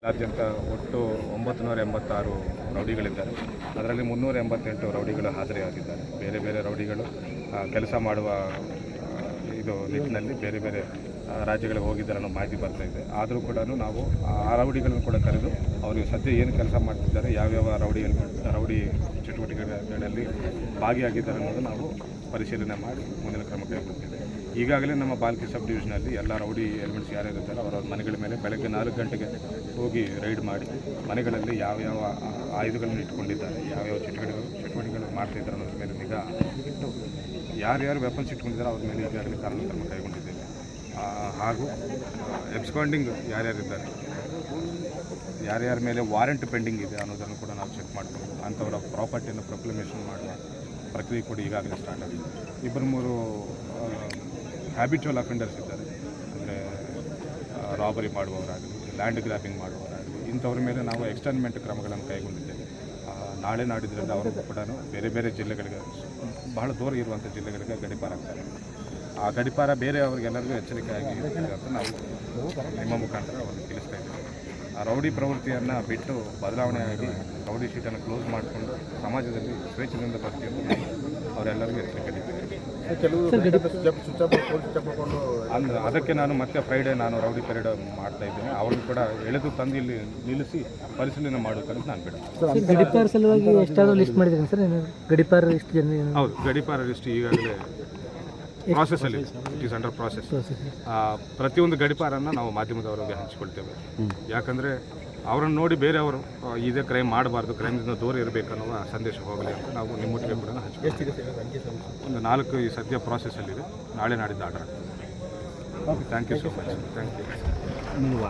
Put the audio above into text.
ರಾಜ್ಯಾದ್ಯಂತ ಒಟ್ಟು 986 ರೌಡಿಗಳಿದ್ದಾರೆ. ಅದರಲ್ಲಿ 388 ರೌಡಿಗಳು ಹಾಜರಿಯಾಗಿದ್ದಾರೆ. ಬೇರೆ ಬೇರೆ ರೌಡಿಗಳು ಕೆಲಸ ಮಾಡುವ ನಿಟ್ಟಿನಲ್ಲಿ ಬೇರೆ ಬೇರೆ ರಾಜ್ಯಗಳಿಗೆ ಹೋಗಿದ್ದಾರೆ ಅನ್ನೋ ಮಾಹಿತಿ ಬರ್ತಾ ಇದೆ. ಆದರೂ ಕೂಡ ನಾವು ಆ ರೌಡಿಗಳನ್ನು ಕೂಡ ಕರೆದು ಅವರಿಗೆ ಸದ್ಯ ಏನು ಕೆಲಸ ಮಾಡ್ತಿದ್ದಾರೆ, ಯಾವ್ಯಾವ ರೌಡಿ ಚಟುವಟಿಕೆಗಳಲ್ಲಿ ಭಾಗಿಯಾಗಿದ್ದಾರೆ ಅನ್ನೋದು ನಾವು ಪರಿಶೀಲನೆ ಮಾಡಿ ಮುಂದಿನ ಕ್ರಮ ಕೈಗೊಳ್ಳುತ್ತೇವೆ. ಈಗಾಗಲೇ ನಮ್ಮ ಬಾಲ್ಕಿ ಸಬ್ ಡಿವಿಷನಲ್ಲಿ ಎಲ್ಲ ರೌಡಿ ಎಲಿಮೆಂಟ್ಸ್ ಯಾರ್ಯಾರಿದ್ದಾರೆ ಅವರ ಮನೆಗಳ ಮೇಲೆ ಬೆಳಗ್ಗೆ 4 ಗಂಟೆಗೆ ಹೋಗಿ ರೈಡ್ ಮಾಡಿ ಮನೆಗಳಲ್ಲಿ ಯಾವ್ಯಾವ ಆಯುಧಗಳನ್ನು ಇಟ್ಕೊಂಡಿದ್ದಾರೆ, ಯಾವ್ಯಾವ ಚಟುವಟಿಕೆಗಳು ಮಾಡ್ತಾಯಿದ್ದಾರೆ ಅನ್ನೋದ್ರ ಮೇಲೆ ನಿಗಾ ಇಟ್ಟು ಯಾರ್ಯಾರು ವೆಪನ್ಸ್ ಇಟ್ಕೊಂಡಿದ್ದಾರೆ ಅವ್ರ ಮೇಲೆ ಈಗಾಗಲೇ ಕಾನೂನು ಕ್ರಮ ಕೈಗೊಂಡಿದ್ದೇವೆ. ಹಾಗೂ ಎಬ್ಸ್ಕಾಂಡಿಂಗ್ ಯಾರ್ಯಾರಿದ್ದಾರೆ, ಯಾರ್ಯಾರ ಮೇಲೆ ವಾರೆಂಟ್ ಪೆಂಡಿಂಗ್ ಇದೆ ಅನ್ನೋದನ್ನು ಕೂಡ ನಾವು ಚೆಕ್ ಮಾಡ್ತೀವಿ. ಅಂಥವರ ಪ್ರಾಪರ್ಟಿಯನ್ನು ಪ್ರೊಕ್ಲಮೇಷನ್ ಮಾಡುವ ಪ್ರಕ್ರಿಯೆ ಕೂಡ ಈಗಾಗಲೇ ಸ್ಟಾರ್ಟ್ ಆಗಿದೆ. 2-3 ಹ್ಯಾಬಿಚುವಲ್ ಅಫೆಂಡರ್ಸ್ ಇದ್ದಾರೆ, ಅಂದರೆ ರಾಬರಿ ಮಾಡುವವರಾಗಲಿ, ಲ್ಯಾಂಡ್ ಗ್ರ್ಯಾಬಿಂಗ್ ಮಾಡುವವರಾಗಲಿ, ಇಂಥವ್ರ ಮೇಲೆ ನಾವು ಎಕ್ಸ್ಟರ್ನ್ಮೆಂಟ್ ಕ್ರಮಗಳನ್ನು ಕೈಗೊಂಡಿದ್ದೇವೆ. ನಾಳೆ ನಾಡಿದ್ರಿಂದ ಅವರು ಕೂಡ ಬೇರೆ ಬೇರೆ ಜಿಲ್ಲೆಗಳಿಗೆ, ಬಹಳ ದೂರ ಇರುವಂಥ ಜಿಲ್ಲೆಗಳಿಗೆ ಗಡೀಪಾರಾಗ್ತಾರೆ. ಆ ಗಡೀಪಾರ ಬೇರೆ ಅವ್ರಿಗೆಲ್ಲರಿಗೂ ಎಚ್ಚರಿಕೆಯಾಗಿ ಅಂತ ನಾವು ನಿಮ್ಮ ಮುಖಾಂತರ ಅವ್ರಿಗೆ ತಿಳಿಸ್ತಾ ಇದ್ದೀವಿ. ಆ ರೌಡಿ ಪ್ರವೃತ್ತಿಯನ್ನು ಬಿಟ್ಟು ಬದಲಾವಣೆಯಾಗಿ ರೌಡಿ ಶೀಟನ್ನು ಕ್ಲೋಸ್ ಮಾಡಿಕೊಂಡು ಸಮಾಜದಲ್ಲಿ ಸ್ವೇಚ್ಛೆಯಿಂದ ಬರ್ತೀವಿ ಅವರೆಲ್ಲರಿಗೂ ಎಚ್ಚರಿಕೆ ನೀಡ್ತೀವಿ. ಅದಕ್ಕೆ ನಾನು ಮತ್ತೆ ಫ್ರೈಡೇ ರೌಡಿ ಪೆರೇಡ್ ಮಾಡ್ತಾ ಇದ್ದೇನೆ. ಅವ್ರನ್ನ ಕೂಡ ಎಳೆದು ತಂದು ಇಲ್ಲಿ ನಿಲ್ಲಿಸಿ ಪರಿಶೀಲನೆ ಮಾಡೋಕ್ಕಂತ ನಾನು ಬಿಡ. ಗಡಿಪಾರ ಸಲುವಾಗಿ ಎಷ್ಟಾದರೂ ಲಿಸ್ಟ್ ಮಾಡಿದ್ದೀನಿ ಸರ್. ಗಡಿಪಾರ ಲಿಸ್ಟ್ ಹೌದು, ಗಡಿಪಾರ ಲಿಸ್ಟ್ ಈಗಾಗಲೇ ಪ್ರಾಸೆಸ್ಸಲ್ಲಿ, ಇಟ್ ಈಸ್ ಅಂಡರ್ ಪ್ರಾಸೆಸ್. ಪ್ರತಿಯೊಂದು ಗಡಿಪಾರನ್ನು ನಾವು ಮಾಧ್ಯಮದವರಿಗೆ ಹಂಚಿಕೊಳ್ತೇವೆ. ಯಾಕಂದರೆ ಅವರನ್ನು ನೋಡಿ ಬೇರೆಯವರು ಇದೇ ಕ್ರೈಮ್ ಮಾಡಬಾರ್ದು, ಕ್ರೈಮ್ದಿಂದ ದೂರ ಇರಬೇಕನ್ನುವ ಸಂದೇಶ ಹೋಗಲಿ ಅಂತ ನಾವು ನಿಮ್ಮೊಟ್ಟಿಗೆ ಕೂಡ ಹಂಚಿಕೊಳ್ತೇವೆ. ಒಂದು 4 ಈ ಸದ್ಯ ಪ್ರಾಸೆಸ್ಸಲ್ಲಿದೆ. ನಾಳೆ ನಾಡಿದ್ದು ಆರ್ಡರ್ ಆಗ್ತದೆ. Okay, thank you so much. Thank you.